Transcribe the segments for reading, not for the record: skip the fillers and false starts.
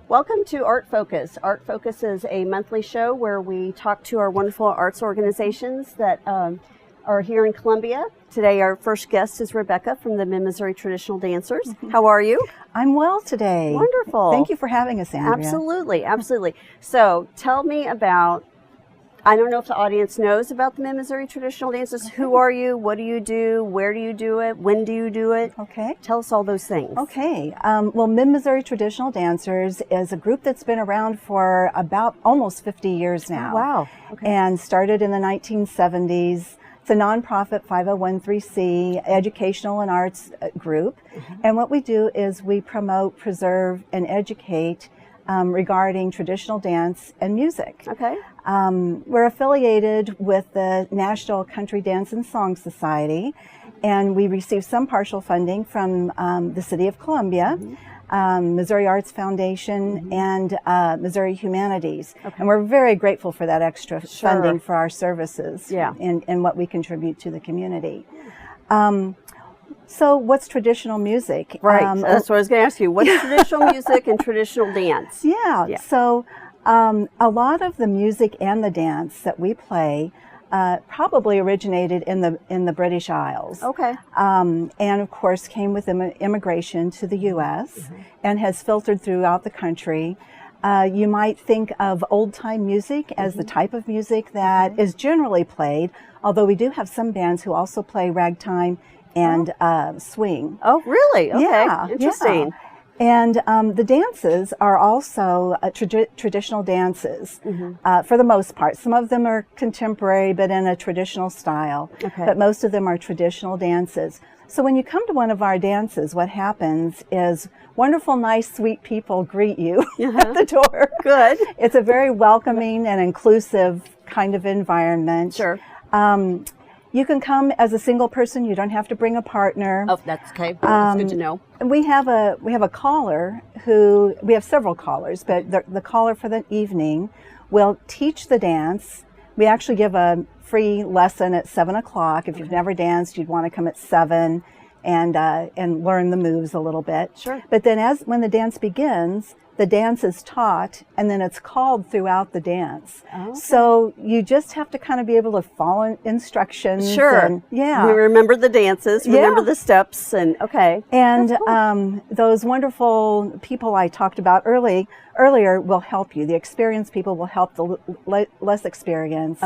Welcome to Art Focus. Art Focus is a monthly show where we talk to our wonderful arts organizations that are here in Columbia. Today our first guest is Rebecca from the Mid-Missouri Traditional Dancers. Mm-hmm. How are you? I'm well today. Wonderful. Thank you for having us, Andrea. Absolutely, absolutely. So tell me about, I don't know if the audience knows about the Mid-Missouri Traditional Dancers. Okay. Who are you? What do you do? Where do you do it? When do you do it? Okay. Tell us all those things. Okay. Well, Mid-Missouri Traditional Dancers is a group that's been around for about almost 50 years now. Oh, wow. Okay. And started in the 1970s. It's a nonprofit 501(c) educational and arts group. Mm-hmm. And what we do is we promote, preserve, and educate regarding traditional dance and music. Okay. We're affiliated with the National Country Dance and Song Society, and we receive some partial funding from the City of Columbia, mm-hmm. Missouri Arts Foundation, mm-hmm. and Missouri Humanities. Okay. And we're very grateful for that extra funding for our services, yeah. and what we contribute to the community. So what's traditional music? Right, that's what I was going to ask you. What's traditional music and traditional dance? Yeah. So a lot of the music and the dance that we play probably originated in the British Isles. Okay. And of course came with immigration to the U.S. Mm-hmm. and has filtered throughout the country. You might think of old-time music as mm-hmm. the type of music that mm-hmm. is generally played, although we do have some bands who also play ragtime and swing. Oh, really? Okay. Yeah, interesting. Yeah. And the dances are also traditional dances, mm-hmm. For the most part. Some of them are contemporary, but in a traditional style. Okay. But most of them are traditional dances. So when you come to one of our dances, what happens is wonderful, nice, sweet people greet you uh-huh. at the door. Good. It's a very welcoming and inclusive kind of environment. Sure. You can come as a single person. You don't have to bring a partner. Oh, that's okay. That's good to know. We have a caller who, we have several callers, but the caller for the evening will teach the dance. We actually give a free lesson at 7 o'clock. If you've never danced, you'd want to come at 7 and learn the moves a little bit. Sure. But then when the dance begins, the dance is taught, and then it's called throughout the dance. Oh, okay. So you just have to kind of be able to follow instructions. Sure. And, yeah. We remember the dances, remember yeah. the steps, and okay. And cool. Those wonderful people I talked about earlier will help you. The experienced people will help the less experienced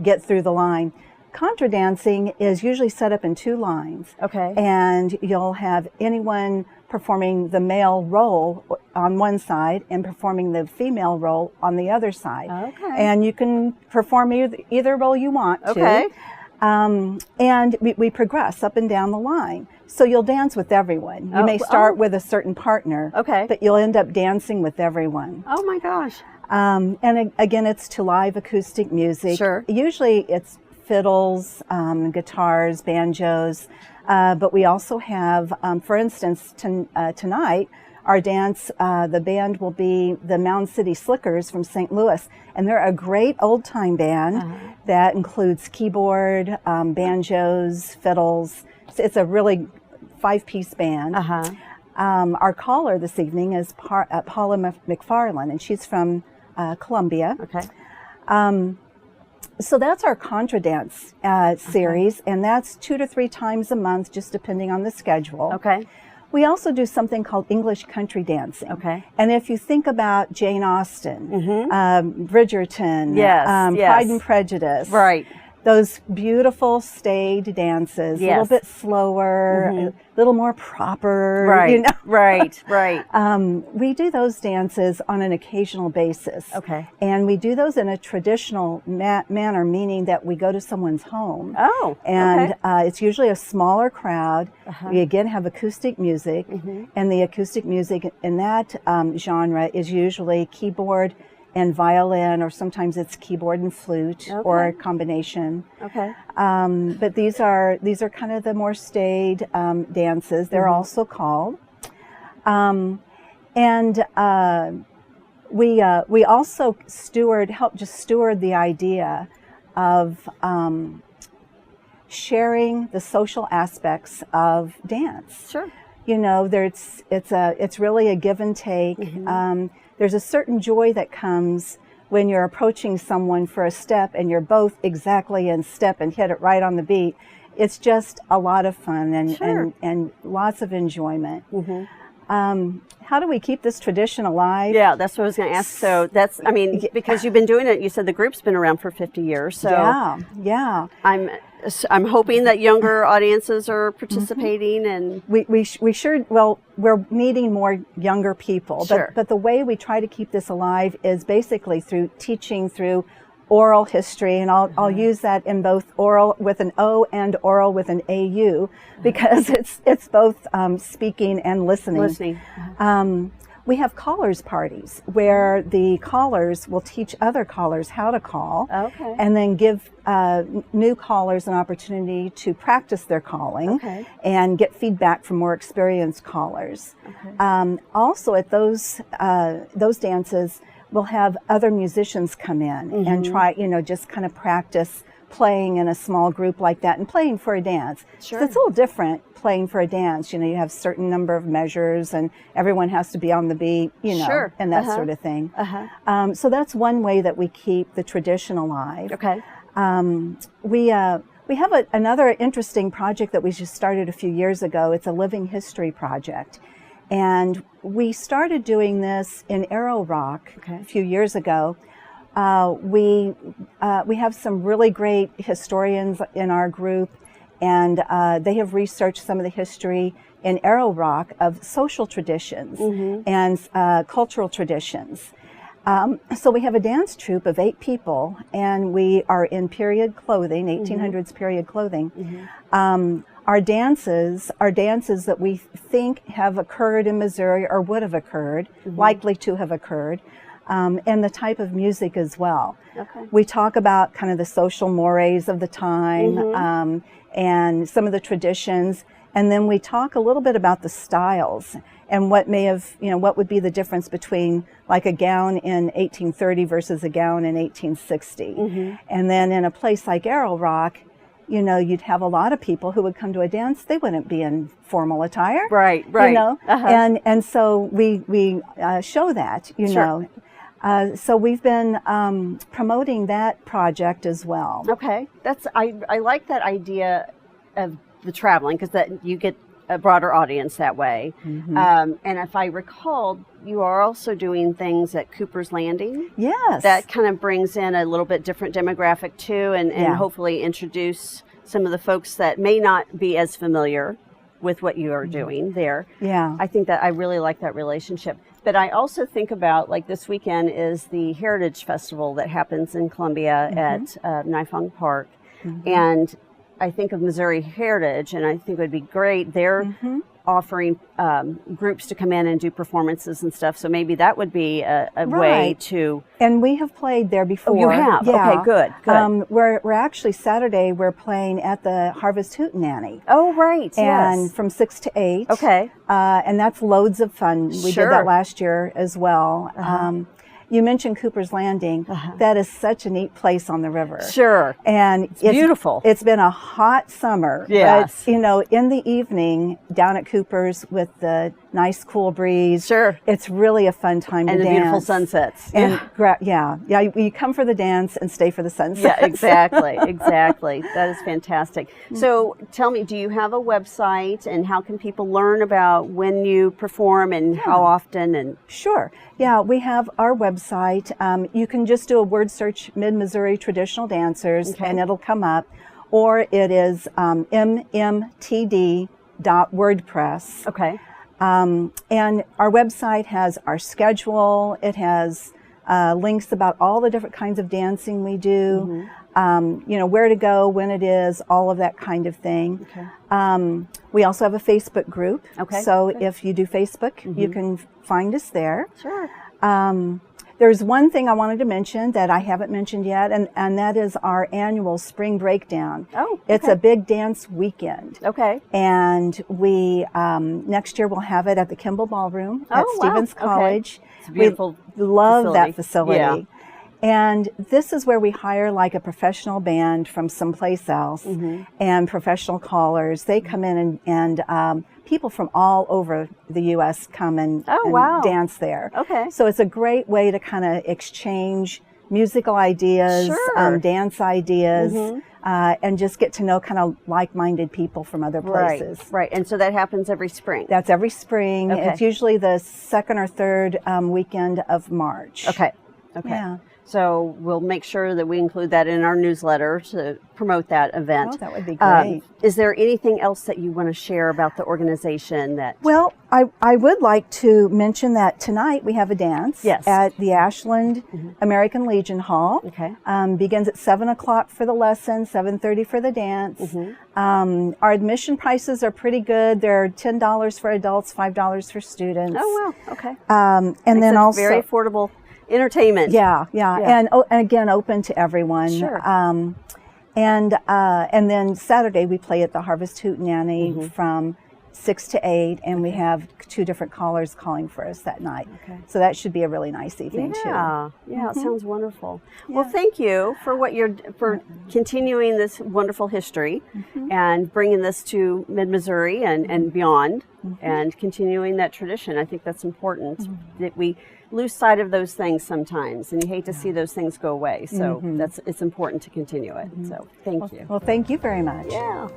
get through the line. Contra dancing is usually set up in 2 lines. Okay. And you'll have anyone performing the male role on one side and performing the female role on the other side. Okay. And you can perform either role you want to. Okay. And we progress up and down the line. So you'll dance with everyone. You may start with a certain partner, but you'll end up dancing with everyone. Oh my gosh. And again, it's to live acoustic music. Sure. Usually it's fiddles, guitars, banjos, but we also have, for instance, tonight, our dance, the band will be the Mound City Slickers from St. Louis, and they're a great old-time band that includes keyboard, banjos, fiddles. It's a really 5-piece band. Our caller this evening is Paula McFarland, and she's from Columbia. Okay. So that's our Contra Dance series, and that's 2 to 3 times a month, just depending on the schedule. Okay. We also do something called English country dancing. Okay. And if you think about Jane Austen, Bridgerton, yes. Pride and Prejudice, right. Those beautiful staid dances, a little bit slower, a little more proper. Right, you know? right. We do those dances on an occasional basis. Okay. And we do those in a traditional manner, meaning that we go to someone's home. Oh, and it's usually a smaller crowd. We again have acoustic music, and the acoustic music in that genre is usually keyboard and violin, or sometimes it's keyboard and flute, or a combination. Okay. But these are kind of the more staid dances. They're also called, and we also help steward the idea of sharing the social aspects of dance. Sure. You know, it's really a give and take. there's a certain joy that comes when you're approaching someone for a step and you're both exactly in step and hit it right on the beat. It's just a lot of fun and lots of enjoyment. How do we keep this tradition alive? Yeah, that's what I was going to ask. So that's, I mean, because you've been doing it, you said the group's been around for 50 years. So yeah. I'm hoping that younger audiences are participating, and we sure, well, we're meeting more younger people, but the way we try to keep this alive is basically through teaching through oral history, and I'll use that in both oral with an O and oral with an AU, because it's both speaking and listening. We have callers parties where the callers will teach other callers how to call, and then give new callers an opportunity to practice their calling and get feedback from more experienced callers. Also at those dances, we'll have other musicians come in and try, just kind of practice playing in a small group like that and playing for a dance. So it's a little different playing for a dance. You have a certain number of measures and everyone has to be on the beat, and that sort of thing. So that's one way that we keep the tradition alive. We have another interesting project that we just started a few years ago. It's a living history project. And we started doing this in Arrow Rock a few years ago. We have some really great historians in our group, and they have researched some of the history in Arrow Rock of social traditions and cultural traditions. So we have a dance troupe of 8 people, and we are in period clothing, 1800s period clothing. Our dances are dances that we think have occurred in Missouri or would have occurred, likely to have occurred, and the type of music as well. We talk about kind of the social mores of the time and some of the traditions, and then we talk a little bit about the styles and what may have, what would be the difference between like a gown in 1830 versus a gown in 1860. And then in a place like Arrow Rock, you'd have a lot of people who would come to a dance. They wouldn't be in formal attire, right? And so we show that, so we've been promoting that project as well. I like that idea of the traveling, because that you get a broader audience that way. And if I recall, you are also doing things at Cooper's Landing. That kind of brings in a little bit different demographic too, and hopefully introduce some of the folks that may not be as familiar with what you are doing there. I think that I really like that relationship. But I also think about, like, this weekend is the Heritage Festival that happens in Columbia at Nifong Park. And I think of Missouri Heritage, and I think it would be great. They're offering groups to come in and do performances and stuff. So maybe that would be a way to. And we have played there before. Oh, you have? Yeah. Okay, good. We're actually Saturday. We're playing at the Harvest Hootenanny. Oh, right. And from 6 to 8. And that's loads of fun. We did that last year as well. You mentioned Cooper's Landing. That is such a neat place on the river. And it's beautiful. It's been a hot summer. But, in the evening down at Cooper's with the nice cool breeze. It's really a fun time to dance. And the beautiful sunsets. And you come for the dance and stay for the sunset. Exactly. That is fantastic. So tell me, do you have a website, and how can people learn about when you perform and how often? And we have our website. You can just do a word search, Mid-Missouri Traditional Dancers, and it'll come up. Or it is mmtd.wordpress. And our website has our schedule. It has links about all the different kinds of dancing we do, where to go, when it is, all of that kind of thing. We also have a Facebook group. So if you do Facebook, you can find us there. There's one thing I wanted to mention that I haven't mentioned yet, and that is our annual spring breakdown. It's a big dance weekend. And we, next year we'll have it at the Kimball Ballroom at Stevens College. It's a beautiful we love that facility. And this is where we hire like a professional band from someplace else and professional callers. They come in and people from all over the U.S. come and wow. dance there. Okay. So it's a great way to kind of exchange musical ideas, Sure. dance ideas, and just get to know kind of like-minded people from other places. Right. And so that happens every spring. That's every spring. Okay. It's usually the second or third weekend of March. Okay. Yeah. So we'll make sure that we include that in our newsletter to promote that event. Oh, that would be great. Is there anything else that you want to share about the organization that? Well, I would like to mention that tonight we have a dance at the Ashland American Legion Hall. Okay. Begins at 7 o'clock for the lesson, 7:30 for the dance. Our admission prices are pretty good. They're $10 for adults, $5 for students. Oh, wow. Okay. And then also very affordable entertainment. Yeah. And again, open to everyone. Sure. And then Saturday we play at the Harvest Hootenanny from 6 to 8, and we have 2 different callers calling for us that night. Okay. So that should be a really nice evening too. Yeah, it sounds wonderful. Well, thank you for what for continuing this wonderful history and bringing this to mid-Missouri and beyond and continuing that tradition. I think that's important that we lose sight of those things sometimes, and you hate to see those things go away. So it's important to continue it. So thank you. Well, thank you very much. Yeah.